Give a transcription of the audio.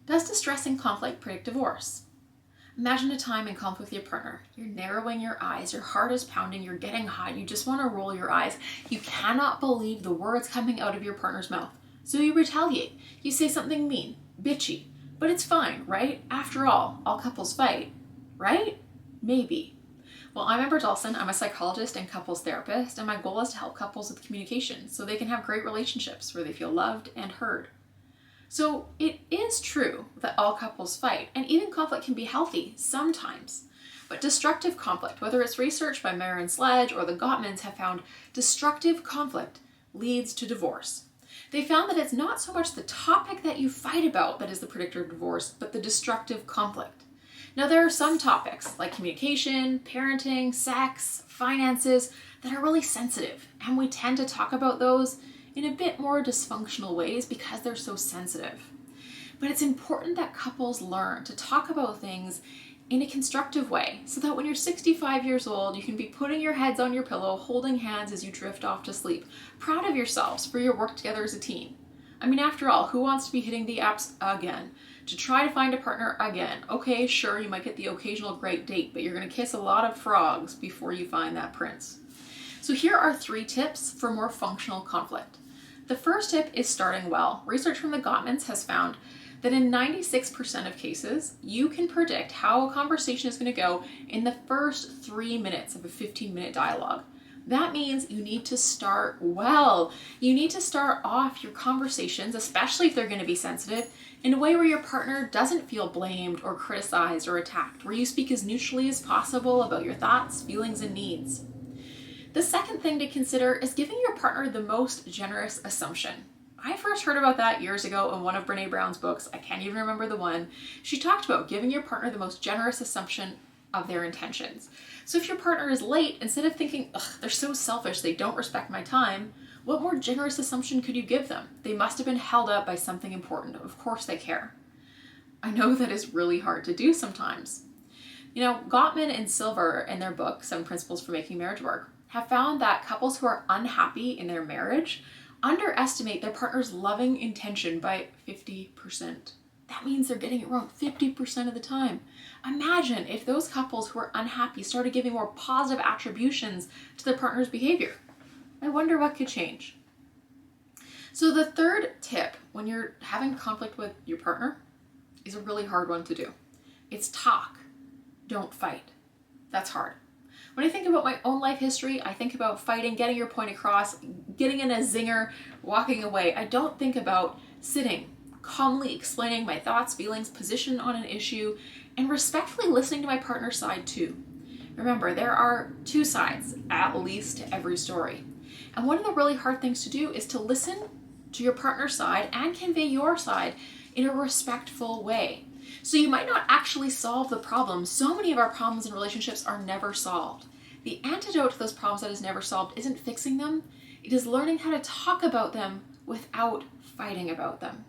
Does distress and conflict predict divorce? Imagine a time in conflict with your partner. You're narrowing your eyes, your heart is pounding, you're getting hot, you just want to roll your eyes. You cannot believe the words coming out of your partner's mouth. So you retaliate. You say something mean, bitchy. But it's fine, right? After all couples fight, right? Maybe. Well, I'm Amber Dawson. I'm a psychologist and couples therapist, and my goal is to help couples with communication so they can have great relationships where they feel loved and heard. So it is true that all couples fight, and even conflict can be healthy sometimes. But destructive conflict, whether it's research by Mayer and Sledge or the Gottmans, have found destructive conflict leads to divorce. They found that it's not so much the topic that you fight about that is the predictor of divorce, but the destructive conflict. Now, there are some topics like communication, parenting, sex, finances that are really sensitive, and we tend to talk about those in a bit more dysfunctional ways because they're so sensitive. But it's important that couples learn to talk about things in a constructive way so that when you're 65 years old, you can be putting your heads on your pillow, holding hands as you drift off to sleep, proud of yourselves for your work together as a team. I mean, after all, who wants to be hitting the apps again? To try to find a partner again. Okay, sure, you might get the occasional great date, but you're going to kiss a lot of frogs before you find that prince. So here are 3 tips for more functional conflict. The first tip is starting well. Research from the Gottmans has found that in 96% of cases, you can predict how a conversation is going to go in the first 3 minutes of a 15-minute dialogue. That means you need to start well. You need to start off your conversations, especially if they're going to be sensitive, in a way where your partner doesn't feel blamed or criticized or attacked, where you speak as neutrally as possible about your thoughts, feelings, and needs. The second thing to consider is giving your partner the most generous assumption. I first heard about that years ago in one of Brené Brown's books. I can't even remember the one. She talked about giving your partner the most generous assumption of their intentions. So if your partner is late, instead of thinking, ugh, they're so selfish, they don't respect my time, what more generous assumption could you give them? They must have been held up by something important. Of course they care. I know that is really hard to do sometimes. You know, Gottman and Silver in their book, 7 Principles for Making Marriage Work, have found that couples who are unhappy in their marriage underestimate their partner's loving intention by 50%. That means they're getting it wrong 50% of the time. Imagine if those couples who are unhappy started giving more positive attributions to their partner's behavior. I wonder what could change. So the third tip when you're having conflict with your partner is a really hard one to do. It's talk, don't fight. That's hard. When I think about my own life history, I think about fighting, getting your point across, getting in a zinger, walking away. I don't think about sitting, calmly explaining my thoughts, feelings, position on an issue, and respectfully listening to my partner's side too. Remember, there are 2 sides, at least, to every story. And one of the really hard things to do is to listen to your partner's side and convey your side in a respectful way. So you might not actually solve the problem. So many of our problems in relationships are never solved. The antidote to those problems that is never solved isn't fixing them. It is learning how to talk about them without fighting about them.